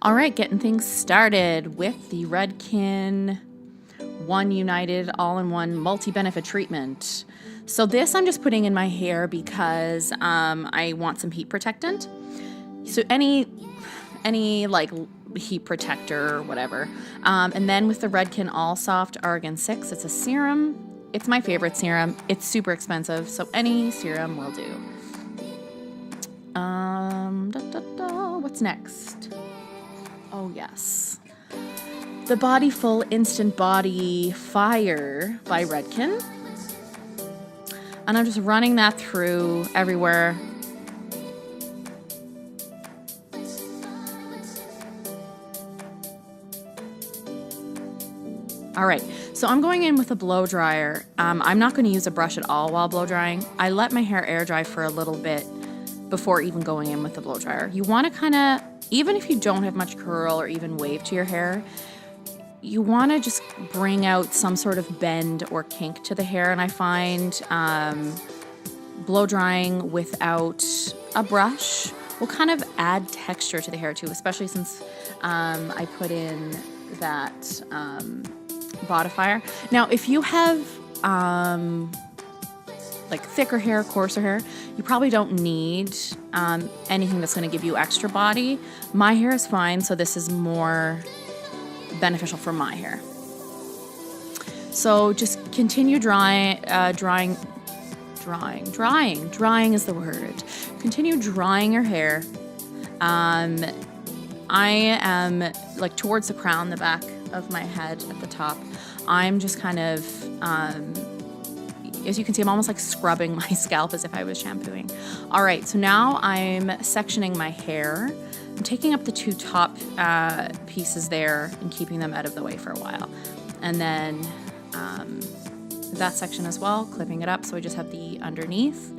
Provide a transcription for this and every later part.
All right, getting things started with the Redken One United all-in-one multi-benefit treatment. So this I'm just putting in my hair because I want some heat protectant. So any like heat protector or whatever. And then with the Redken All Soft Argan 6, it's a serum. It's my favorite serum. It's super expensive, so any serum will do. What's next? Oh yes, the Body Full Instant Body Fire by Redken. And I'm just running that through everywhere. All right, so I'm going in with a blow dryer. I'm not going to use a brush at all while blow drying. I let my hair air dry for a little bit before even going in with the blow dryer. You want to kind of, even if you don't have much curl or even wave to your hair, you want to just bring out some sort of bend or kink to the hair. And I find blow drying without a brush will kind of add texture to the hair too, especially since I put in that bodyifier. Now, if you have like thicker hair, coarser hair, you probably don't need anything that's going to give you extra body. My hair is fine, so this is more beneficial for my hair. So just continue drying is the word. Continue drying your hair. I am like towards the crown, the back of my head at the top. I'm just kind of, as you can see, I'm almost like scrubbing my scalp as if I was shampooing. All right, so now I'm sectioning my hair. I'm taking up the two top pieces there and keeping them out of the way for a while. And then that section as well, clipping it up so I just have the underneath.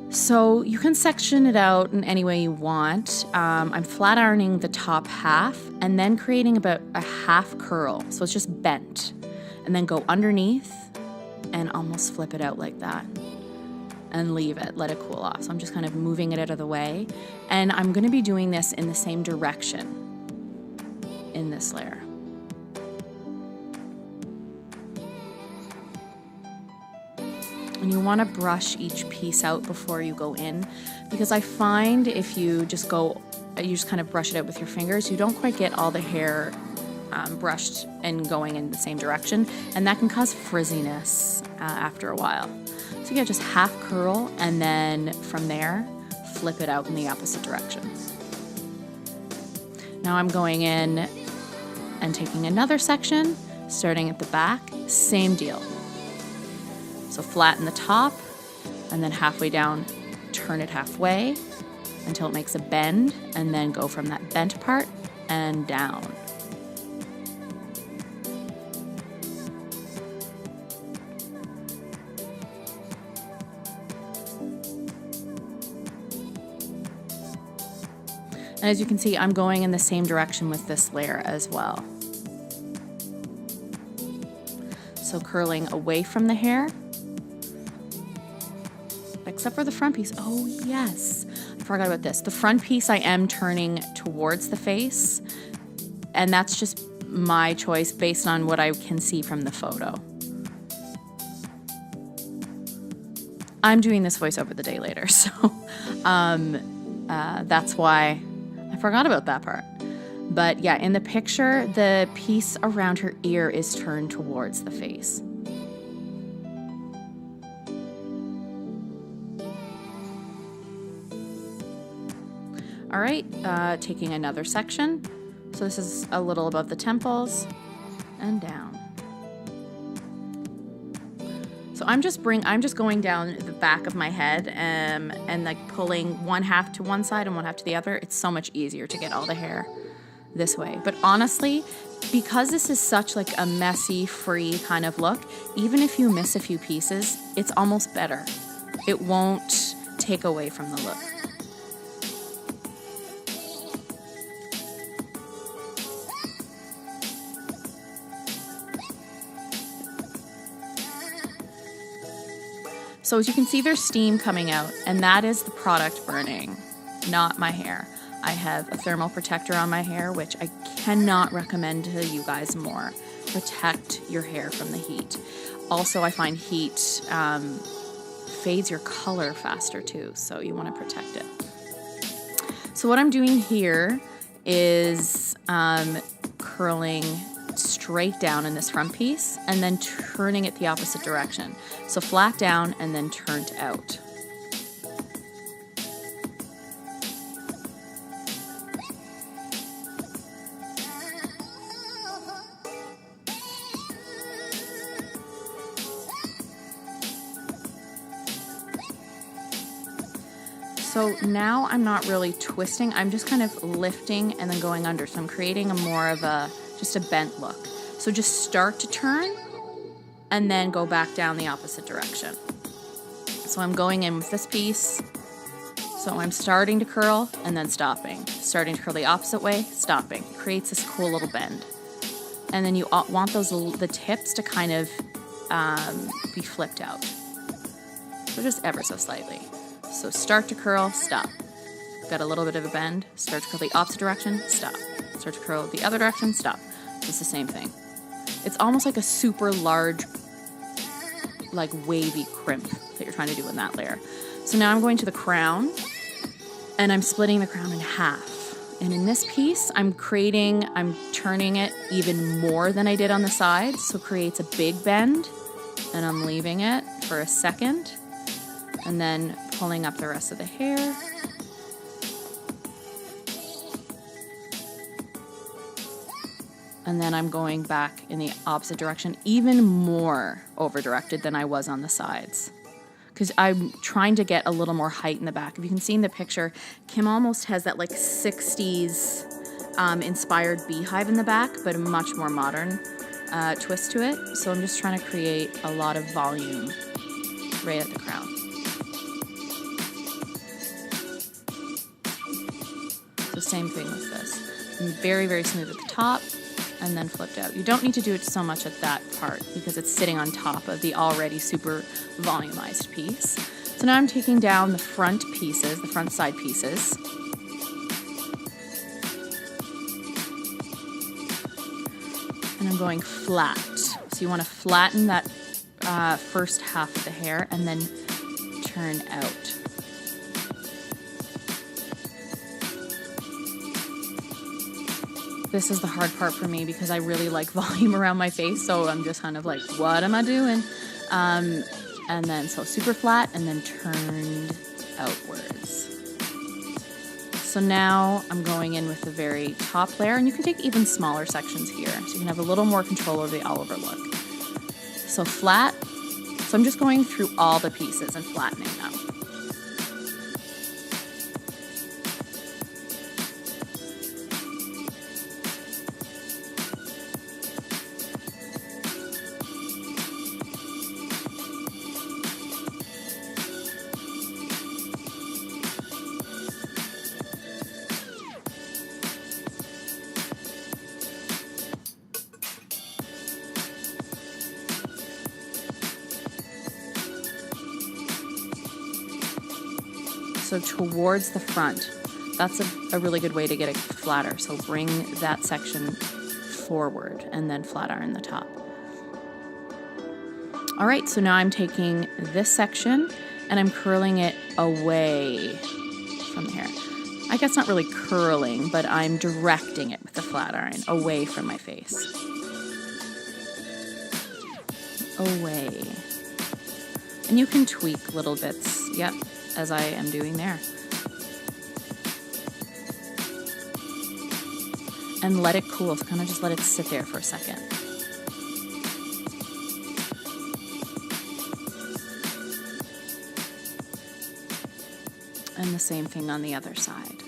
So you can section it out in any way you want. I'm flat ironing the top half and then creating about a half curl. So it's just bent. And then go underneath and almost flip it out like that. And leave it, let it cool off. So I'm just kind of moving it out of the way. And I'm gonna be doing this in the same direction in this layer. And you want to brush each piece out before you go in, because I find if you just kind of brush it out with your fingers, you don't quite get all the hair brushed and going in the same direction, and that can cause frizziness after a while. So yeah, just half curl, and then from there, flip it out in the opposite direction. Now I'm going in and taking another section, starting at the back, same deal. So flatten the top, and then halfway down, turn it halfway until it makes a bend, and then go from that bent part and down. And as you can see, I'm going in the same direction with this layer as well. So curling away from the hair, except for the front piece. Oh yes, I forgot about this. The front piece I am turning towards the face, and that's just my choice based on what I can see from the photo. I'm doing this voiceover the day later, so that's why I forgot about that part. But yeah, in the picture, the piece around her ear is turned towards the face. All right, taking another section. So this is a little above the temples and down. So I'm just going down the back of my head and like pulling one half to one side and one half to the other. It's so much easier to get all the hair this way. But honestly, because this is such like a messy, free kind of look, even if you miss a few pieces, it's almost better. It won't take away from the look. So as you can see, there's steam coming out, and that is the product burning, not my hair. I have a thermal protector on my hair, which I cannot recommend to you guys more. Protect your hair from the heat. Also, I find heat fades your color faster too, so you want to protect it. So what I'm doing here is curling straight down in this front piece and then turning it the opposite direction. So flat down and then turned out. So now I'm not really twisting, I'm just kind of lifting and then going under. So I'm creating a more of just a bent look. So just start to turn and then go back down the opposite direction. So I'm going in with this piece. So I'm starting to curl and then stopping. Starting to curl the opposite way, stopping. Creates this cool little bend. And then you want the tips to kind of be flipped out. So just ever so slightly. So start to curl, stop. Got a little bit of a bend, start to curl the opposite direction, stop. Start to curl the other direction, stop. It's the same thing. It's almost like a super large, like wavy crimp that you're trying to do in that layer. So now I'm going to the crown and I'm splitting the crown in half. And in this piece, I'm turning it even more than I did on the sides. So it creates a big bend and I'm leaving it for a second and then pulling up the rest of the hair. And then I'm going back in the opposite direction, even more over-directed than I was on the sides. Because I'm trying to get a little more height in the back. If you can see in the picture, Kim almost has that like 60s inspired beehive in the back, but a much more modern twist to it. So I'm just trying to create a lot of volume right at the crown. So same thing with this. Very, very smooth at the top and then flipped out. You don't need to do it so much at that part because it's sitting on top of the already super volumized piece. So now I'm taking down the front pieces, the front side pieces. And I'm going flat. So you want to flatten that first half of the hair and then turn out. This is the hard part for me because I really like volume around my face, so I'm just kind of like, what am I doing? And then, so super flat and then turned outwards. So now I'm going in with the very top layer, and you can take even smaller sections here, so you can have a little more control over the all-over look. So flat, so I'm just going through all the pieces and flattening them. So towards the front, that's a really good way to get it flatter. So bring that section forward and then flat iron the top. All right, so now I'm taking this section and I'm curling it away from the hair. I guess not really curling, but I'm directing it with the flat iron away from my face. Away. And you can tweak little bits, yep, as I am doing there. And let it cool, so kind of just let it sit there for a second. And the same thing on the other side.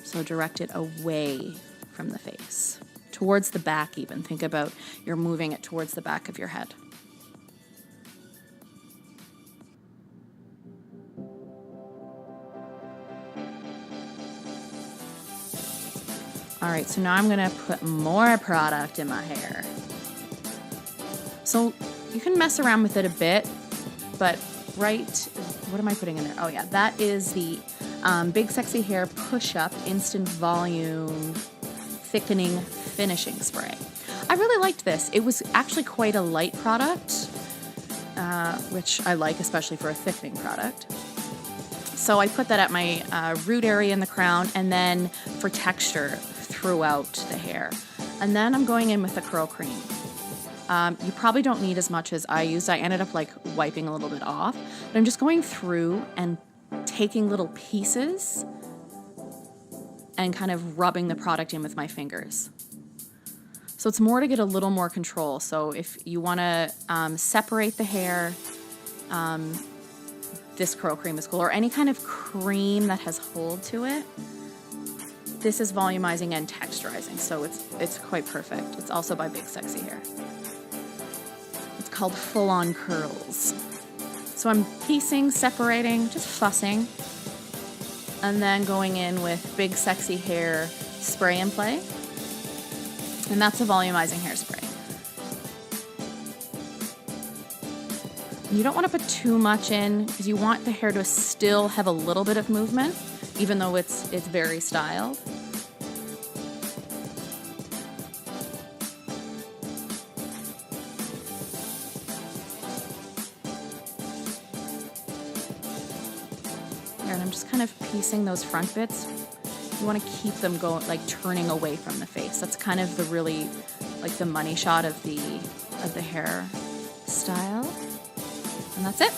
So direct it away from the face, towards the back even. Think about you're moving it towards the back of your head. All right, so now I'm gonna put more product in my hair. So you can mess around with it a bit, but what am I putting in there? Oh yeah, that is the Big Sexy Hair Push-Up Instant Volume Thickening Finishing Spray. I really liked this. It was actually quite a light product, which I like, especially for a thickening product. So I put that at my root area in the crown, and then for texture throughout the hair. And then I'm going in with the curl cream. You probably don't need as much as I used. I ended up like wiping a little bit off, but I'm just going through and taking little pieces and kind of rubbing the product in with my fingers. So it's more to get a little more control. So if you want to separate the hair, this curl cream is cool, or any kind of cream that has hold to it. This is volumizing and texturizing, so it's quite perfect. It's also by Big Sexy Hair. It's called Full On Curls. So I'm piecing, separating, just fussing, and then going in with Big Sexy Hair Spray and Play, and that's a volumizing hairspray. You don't want to put too much in because you want the hair to still have a little bit of movement, even though it's very styled. There, and I'm just kind of piecing those front bits. You want to keep them going, like turning away from the face. That's kind of the really, like the money shot of the hair style. And that's it.